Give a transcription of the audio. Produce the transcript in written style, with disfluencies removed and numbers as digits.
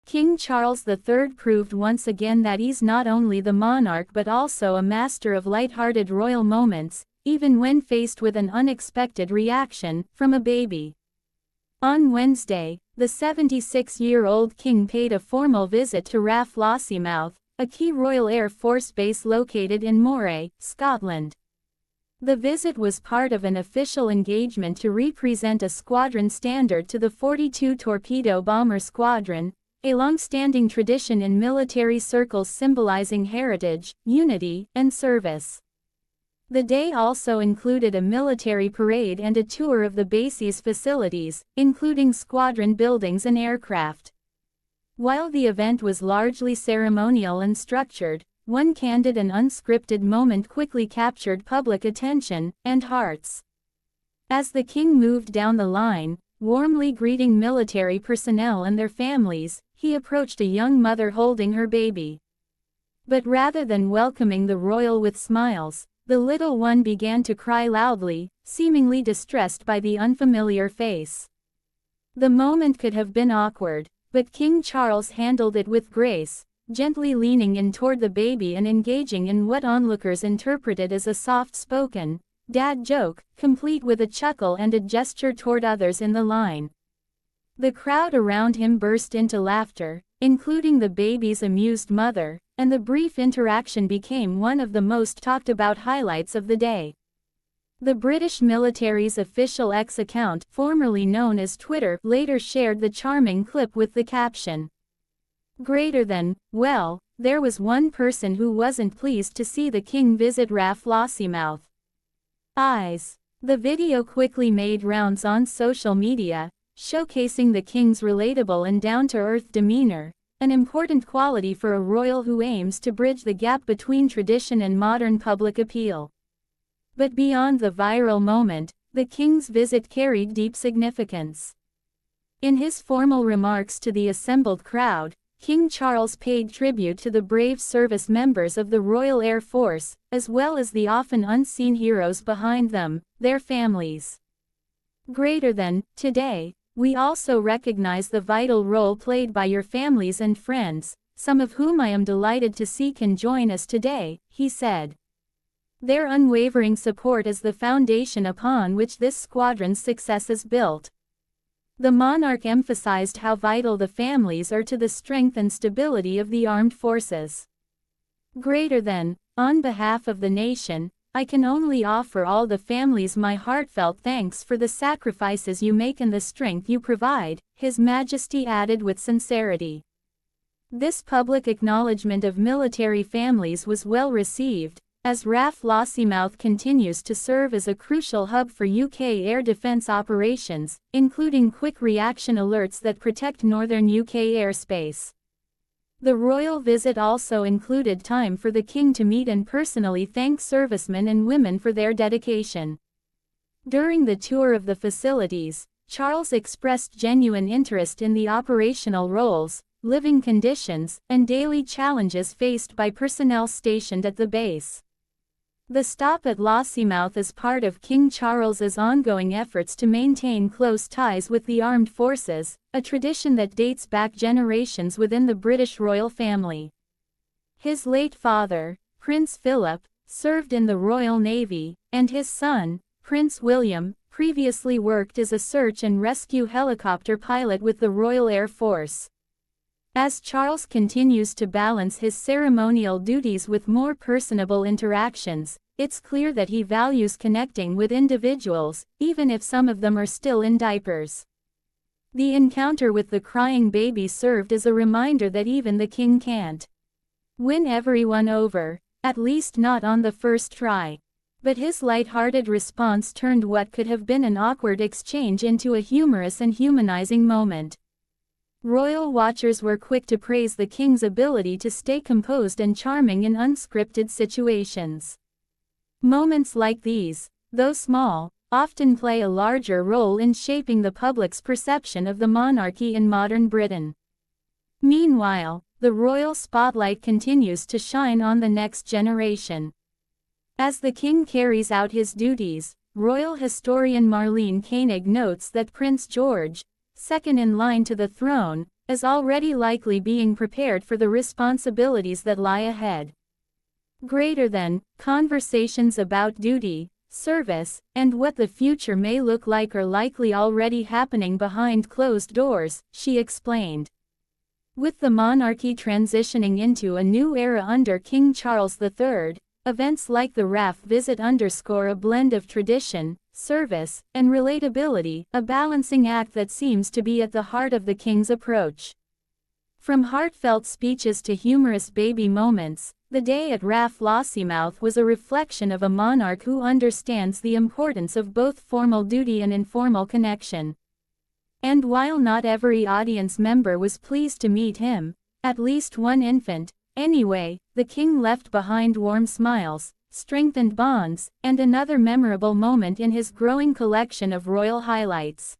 King Charles III proved once again that he's not only the monarch but also a master of light-hearted royal moments, even when faced with an unexpected reaction from a baby. On Wednesday, the 76-year-old king paid a formal visit to RAF Lossiemouth, a key Royal Air Force base located in Moray, Scotland. The visit was part of an official engagement to represent a squadron standard to the 42 Torpedo Bomber Squadron, a long-standing tradition in military circles symbolizing heritage, unity, and service. The day also included a military parade and a tour of the base's facilities, including squadron buildings and aircraft. While the event was largely ceremonial and structured, one candid and unscripted moment quickly captured public attention and hearts. As the king moved down the line, warmly greeting military personnel and their families, he approached a young mother holding her baby. But rather than welcoming the royal with smiles, the little one began to cry loudly, seemingly distressed by the unfamiliar face. The moment could have been awkward, but King Charles handled it with grace, gently leaning in toward the baby and engaging in what onlookers interpreted as a soft-spoken, dad joke, complete with a chuckle and a gesture toward others in the line. The crowd around him burst into laughter, including the baby's amused mother, and the brief interaction became one of the most talked-about highlights of the day. The British military's official X account, formerly known as Twitter, later shared the charming clip with the caption, "Greater than, well, there was one person who wasn't pleased to see the king visit RAF Lossiemouth. Eyes." The video quickly made rounds on social media, showcasing the king's relatable and down-to-earth demeanor, an important quality for a royal who aims to bridge the gap between tradition and modern public appeal. But beyond the viral moment, the king's visit carried deep significance. In his formal remarks to the assembled crowd, King Charles paid tribute to the brave service members of the Royal Air Force, as well as the often unseen heroes behind them, their families. Greater than, today, we also recognize the vital role played by your families and friends, some of whom I am delighted to see can join us today, he said. Their unwavering support is the foundation upon which this squadron's success is built. The monarch emphasized how vital the families are to the strength and stability of the armed forces. Greater than, on behalf of the nation, I can only offer all the families my heartfelt thanks for the sacrifices you make and the strength you provide, His Majesty added with sincerity. This public acknowledgement of military families was well received, as RAF Lossiemouth continues to serve as a crucial hub for UK air defence operations, including quick reaction alerts that protect northern UK airspace. The royal visit also included time for the king to meet and personally thank servicemen and women for their dedication. During the tour of the facilities, Charles expressed genuine interest in the operational roles, living conditions, and daily challenges faced by personnel stationed at the base. The stop at Lossiemouth is part of King Charles's ongoing efforts to maintain close ties with the armed forces, a tradition that dates back generations within the British royal family. His late father, Prince Philip, served in the Royal Navy, and his son, Prince William, previously worked as a search and rescue helicopter pilot with the Royal Air Force. As Charles continues to balance his ceremonial duties with more personable interactions, it's clear that he values connecting with individuals, even if some of them are still in diapers. The encounter with the crying baby served as a reminder that even the king can't win everyone over, at least not on the first try. But his light-hearted response turned what could have been an awkward exchange into a humorous and humanizing moment. Royal watchers were quick to praise the king's ability to stay composed and charming in unscripted situations. Moments like these, though small, often play a larger role in shaping the public's perception of the monarchy in modern Britain. Meanwhile, the royal spotlight continues to shine on the next generation. As the king carries out his duties, royal historian Marlene Koenig notes that Prince George, second in line to the throne, as already likely being prepared for the responsibilities that lie ahead. Greater than conversations about duty, service, and what the future may look like are likely already happening behind closed doors, she explained. With the monarchy transitioning into a new era under King Charles III, events like the RAF visit underscore a blend of tradition, service, and relatability, a balancing act that seems to be at the heart of the king's approach. From heartfelt speeches to humorous baby moments, the day at RAF Lossiemouth was a reflection of a monarch who understands the importance of both formal duty and informal connection. And while not every audience member was pleased to meet him, at least one infant, anyway, the king left behind warm smiles, strengthened bonds, and another memorable moment in his growing collection of royal highlights.